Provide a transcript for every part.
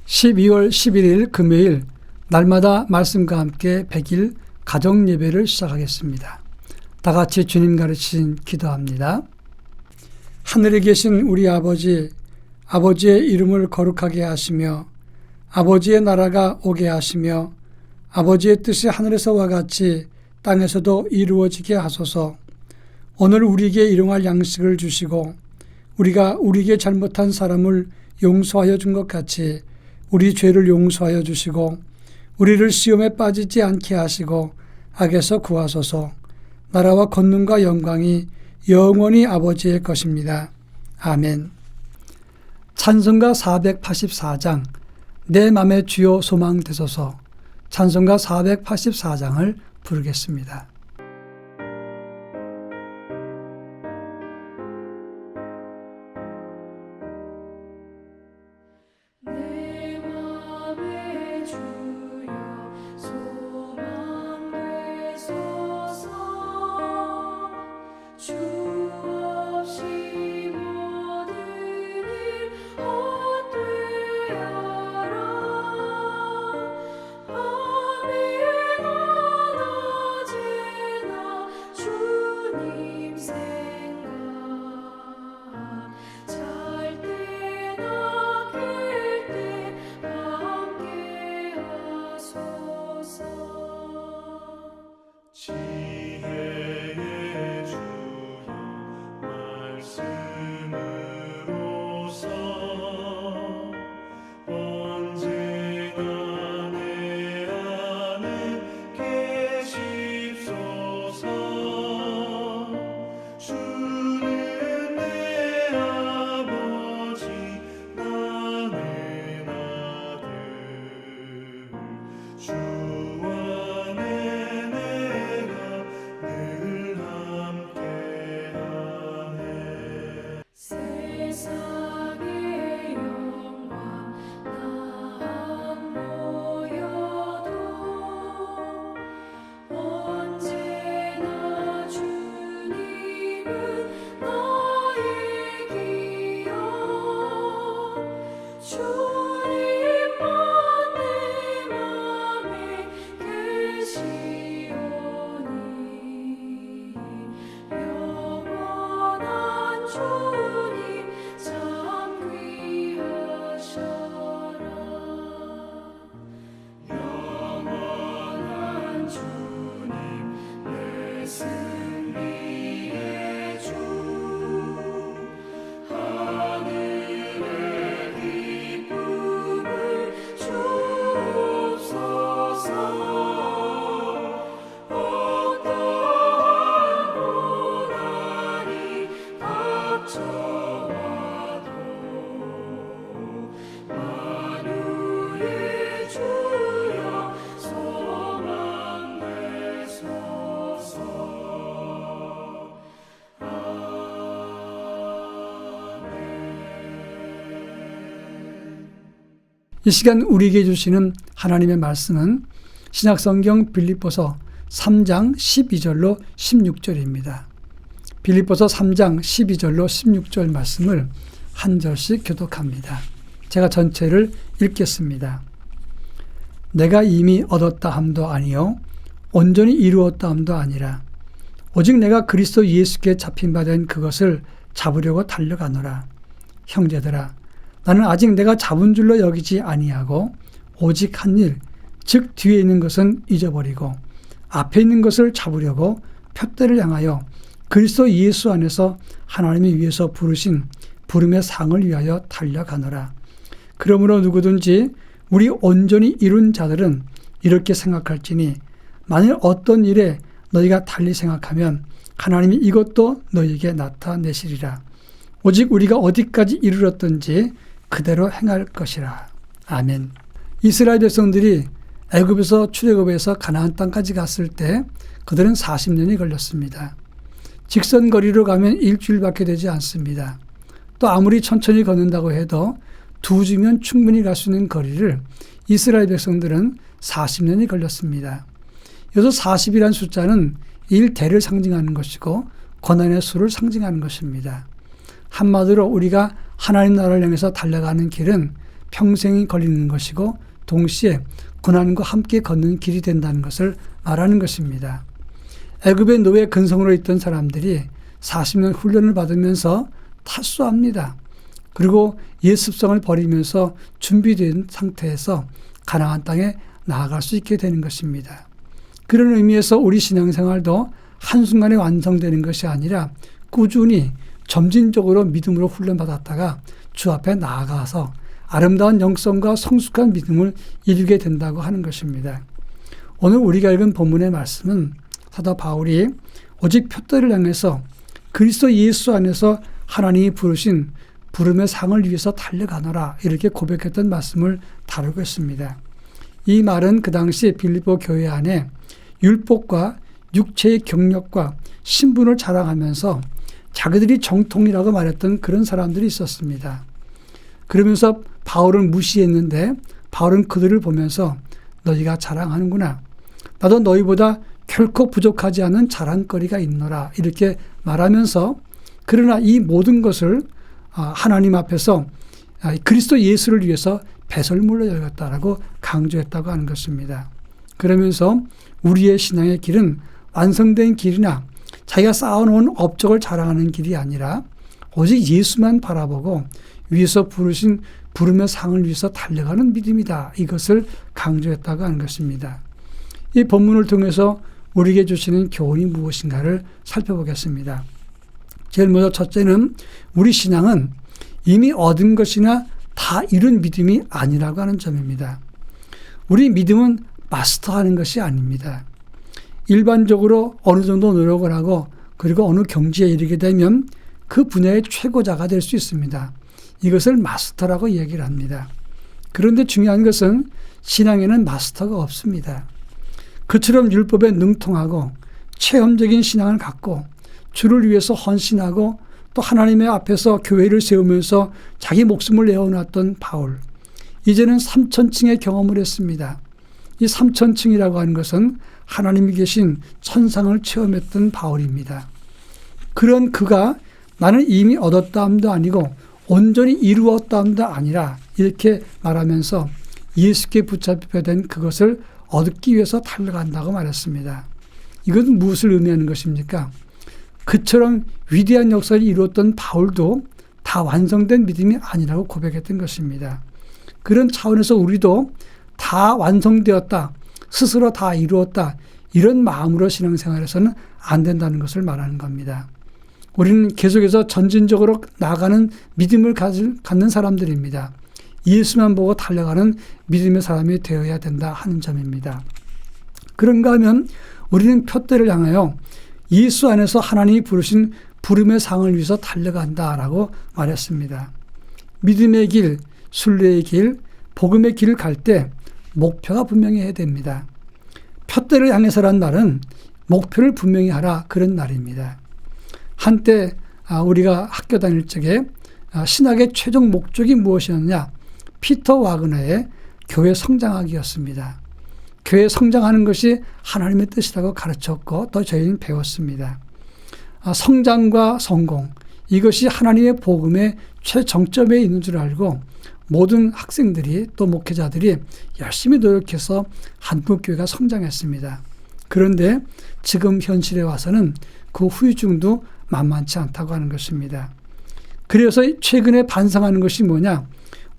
12월 11일 금요일 날마다 말씀과 함께 100일 가정예배를 시작하겠습니다. 다 같이 주님 가르치신 기도합니다. 하늘에 계신 우리 아버지, 아버지의 이름을 거룩하게 하시며 아버지의 나라가 오게 하시며 아버지의 뜻이 하늘에서와 같이 땅에서도 이루어지게 하소서. 오늘 우리에게 일용할 양식을 주시고 우리가 우리에게 잘못한 사람을 용서하여 준 것 같이 우리 죄를 용서하여 주시고 우리를 시험에 빠지지 않게 하시고 악에서 구하소서. 나라와 권능과 영광이 영원히 아버지의 것입니다. 아멘. 찬송가 484장 내 맘의 주요 소망 되소서. 찬송가 484장을 부르겠습니다. 이 시간 우리에게 주시는 하나님의 말씀은 신약성경 빌립보서 3장 12절로 16절입니다. 빌립보서 3장 12절로 16절 말씀을 한 절씩 교독합니다. 제가 전체를 읽겠습니다. 내가 이미 얻었다 함도 아니요 온전히 이루었다 함도 아니라 오직 내가 그리스도 예수께 잡힌 바 된 그것을 잡으려고 달려가노라. 형제들아, 나는 아직 내가 잡은 줄로 여기지 아니하고 오직 한 일, 즉 뒤에 있는 것은 잊어버리고 앞에 있는 것을 잡으려고 푯대를 향하여 그리스도 예수 안에서 하나님이 위에서 부르신 부름의 상을 위하여 달려가노라. 그러므로 누구든지 우리 온전히 이룬 자들은 이렇게 생각할지니 만일 어떤 일에 너희가 달리 생각하면 하나님이 이것도 너희에게 나타내시리라. 오직 우리가 어디까지 이르렀든지 그대로 행할 것이라. 아멘. 이스라엘 백성들이 애굽에서 출애굽해서 가나안 땅까지 갔을 때 그들은 40년이 걸렸습니다. 직선 거리로 가면 일주일밖에 되지 않습니다. 또 아무리 천천히 걷는다고 해도 2주면 충분히 갈 수 있는 거리를 이스라엘 백성들은 40년이 걸렸습니다. 여기서 40이라는 숫자는 일대를 상징하는 것이고 고난의 수를 상징하는 것입니다. 한마디로 우리가 하나님 나라를 향해서 달려가는 길은 평생이 걸리는 것이고 동시에 고난과 함께 걷는 길이 된다는 것을 말하는 것입니다. 애굽의 노예 근성으로 있던 사람들이 40년 훈련을 받으면서 탈수합니다. 그리고 옛 습성을 버리면서 준비된 상태에서 가나안 땅에 나아갈 수 있게 되는 것입니다. 그런 의미에서 우리 신앙생활도 한순간에 완성되는 것이 아니라 꾸준히 점진적으로 믿음으로 훈련받았다가 주 앞에 나아가서 아름다운 영성과 성숙한 믿음을 이루게 된다고 하는 것입니다. 오늘 우리가 읽은 본문의 말씀은 사도 바울이 오직 표대를 향해서 그리스도 예수 안에서 하나님이 부르신 부름의 상을 위해서 달려가노라 이렇게 고백했던 말씀을 다루고 있습니다. 이 말은 그 당시 빌립보 교회 안에 율법과 육체의 경력과 신분을 자랑하면서 자기들이 정통이라고 말했던 그런 사람들이 있었습니다. 그러면서 바울을 무시했는데 바울은 그들을 보면서 너희가 자랑하는구나. 나도 너희보다 결코 부족하지 않은 자랑거리가 있노라 이렇게 말하면서 그러나 이 모든 것을 하나님 앞에서 그리스도 예수를 위해서 배설물로 여겼다라고 강조했다고 하는 것입니다. 그러면서 우리의 신앙의 길은 완성된 길이나 자기가 쌓아놓은 업적을 자랑하는 길이 아니라 오직 예수만 바라보고 위에서 부르신 부름의 상을 위해서 달려가는 믿음이다. 이것을 강조했다고 하는 것입니다. 이 본문을 통해서 우리에게 주시는 교훈이 무엇인가를 살펴보겠습니다. 제일 먼저 첫째는 우리 신앙은 이미 얻은 것이나 다 이룬 믿음이 아니라고 하는 점입니다. 우리 믿음은 마스터하는 것이 아닙니다. 일반적으로 어느 정도 노력을 하고 그리고 어느 경지에 이르게 되면 그 분야의 최고자가 될 수 있습니다. 이것을 마스터라고 얘기를 합니다. 그런데 중요한 것은 신앙에는 마스터가 없습니다. 그처럼 율법에 능통하고 체험적인 신앙을 갖고 주를 위해서 헌신하고 또 하나님의 앞에서 교회를 세우면서 자기 목숨을 내어놨던 바울. 이제는 3000층의 경험을 했습니다. 이 3000층이라고 하는 것은 하나님이 계신 천상을 체험했던 바울입니다. 그런 그가 나는 이미 얻었다함도 아니고 온전히 이루었다함도 아니라 이렇게 말하면서 예수께 붙잡혀 된 그것을 얻기 위해서 달려간다고 말했습니다. 이것은 무엇을 의미하는 것입니까? 그처럼 위대한 역사를 이루었던 바울도 다 완성된 믿음이 아니라고 고백했던 것입니다. 그런 차원에서 우리도 다 완성되었다, 스스로 다 이루었다, 이런 마음으로 신앙생활에서는 안 된다는 것을 말하는 겁니다. 우리는 계속해서 전진적으로 나아가는 믿음을 갖는 사람들입니다. 예수만 보고 달려가는 믿음의 사람이 되어야 된다 하는 점입니다. 그런가 하면 우리는 표대를 향하여 예수 안에서 하나님이 부르신 부름의 상을 위해서 달려간다라고 말했습니다. 믿음의 길, 순례의 길, 복음의 길을 갈 때 목표가 분명히 해야 됩니다. 표대를 향해서란 말은 목표를 분명히 하라 그런 말입니다. 한때 우리가 학교 다닐 적에 신학의 최종 목적이 무엇이었느냐? 피터 와그너의 교회 성장하기였습니다. 교회 성장하는 것이 하나님의 뜻이라고 가르쳤고 또 저희는 배웠습니다. 성장과 성공, 이것이 하나님의 복음의 최정점에 있는 줄 알고 모든 학생들이 또 목회자들이 열심히 노력해서 한국교회가 성장했습니다. 그런데 지금 현실에 와서는 그 후유증도 만만치 않다고 하는 것입니다. 그래서 최근에 반성하는 것이 뭐냐?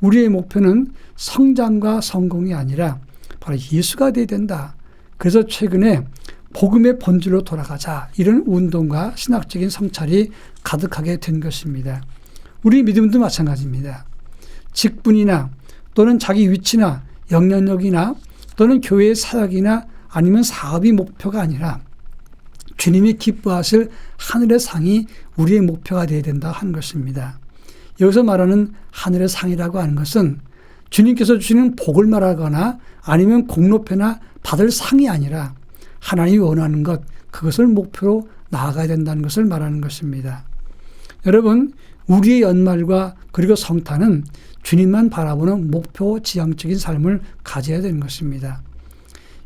우리의 목표는 성장과 성공이 아니라 바로 예수가 되어야 된다. 그래서 최근에 복음의 본질로 돌아가자. 이런 운동과 신학적인 성찰이 가득하게 된 것입니다. 우리 믿음도 마찬가지입니다. 직분이나 또는 자기 위치나 영향력이나 또는 교회의 사역이나 아니면 사업이 목표가 아니라 주님이 기뻐하실 하늘의 상이 우리의 목표가 되어야 된다 하는 것입니다. 여기서 말하는 하늘의 상이라고 하는 것은 주님께서 주시는 복을 말하거나 아니면 공로패나 받을 상이 아니라 하나님이 원하는 것, 그것을 목표로 나아가야 된다는 것을 말하는 것입니다. 여러분, 우리의 연말과 그리고 성탄은 주님만 바라보는 목표 지향적인 삶을 가져야 되는 것입니다.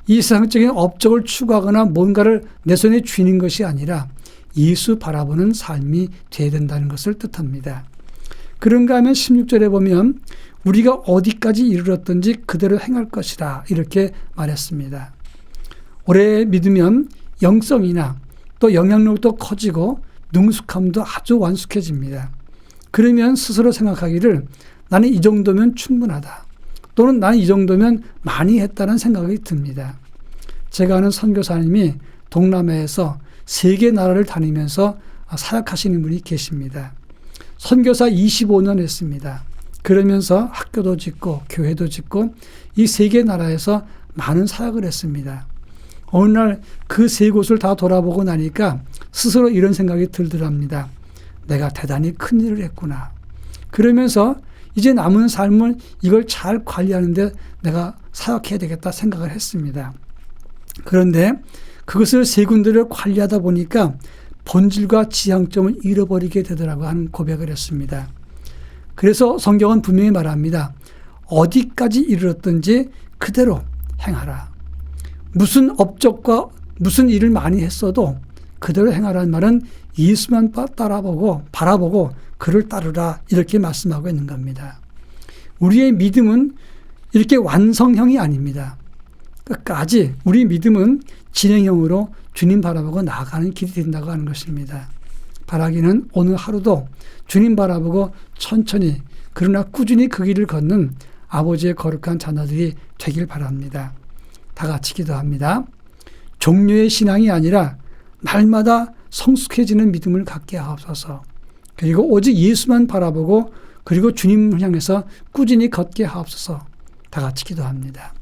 이 세상적인 업적을 추구하거나 뭔가를 내 손에 쥐는 것이 아니라 예수 바라보는 삶이 되어야 된다는 것을 뜻합니다. 그런가 하면 16절에 보면 우리가 어디까지 이르렀든지 그대로 행할 것이라 이렇게 말했습니다. 오래 믿으면 영성이나 또 영향력도 커지고 능숙함도 아주 완숙해집니다. 그러면 스스로 생각하기를 나는 이 정도면 충분하다. 또는 나는 이 정도면 많이 했다는 생각이 듭니다. 제가 아는 선교사님이 동남아에서 3개 나라를 다니면서 사역하시는 분이 계십니다. 선교사 25년 했습니다. 그러면서 학교도 짓고 교회도 짓고 이 3개 나라에서 많은 사역을 했습니다. 어느 날 그 3곳을 다 돌아보고 나니까 스스로 이런 생각이 들더랍니다. 내가 대단히 큰 일을 했구나. 그러면서 이제 남은 삶을 이걸 잘 관리하는데 내가 사역해야 되겠다 생각을 했습니다. 그런데 그것을 3군데를 관리하다 보니까 본질과 지향점을 잃어버리게 되더라고 하는 고백을 했습니다. 그래서 성경은 분명히 말합니다. 어디까지 이르렀든지 그대로 행하라. 무슨 업적과 무슨 일을 많이 했어도 그대로 행하라는 말은 예수만 바라보고 그를 따르라 이렇게 말씀하고 있는 겁니다. 우리의 믿음은 이렇게 완성형이 아닙니다. 끝까지 우리 믿음은 진행형으로 주님 바라보고 나아가는 길이 된다고 하는 것입니다. 바라기는 오늘 하루도 주님 바라보고 천천히 그러나 꾸준히 그 길을 걷는 아버지의 거룩한 자녀들이 되길 바랍니다. 다 같이 기도합니다. 종료의 신앙이 아니라 날마다 성숙해지는 믿음을 갖게 하옵소서. 그리고 오직 예수만 바라보고 그리고 주님을 향해서 꾸준히 걷게 하옵소서. 다 같이 기도합니다.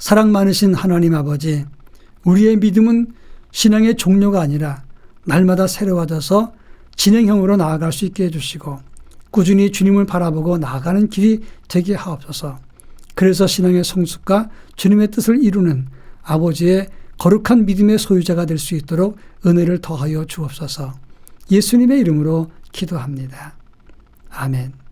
사랑 많으신 하나님 아버지, 우리의 믿음은 신앙의 종료가 아니라 날마다 새로워져서 진행형으로 나아갈 수 있게 해주시고 꾸준히 주님을 바라보고 나아가는 길이 되게 하옵소서. 그래서 신앙의 성숙과 주님의 뜻을 이루는 아버지의 거룩한 믿음의 소유자가 될 수 있도록 은혜를 더하여 주옵소서. 예수님의 이름으로 기도합니다. 아멘.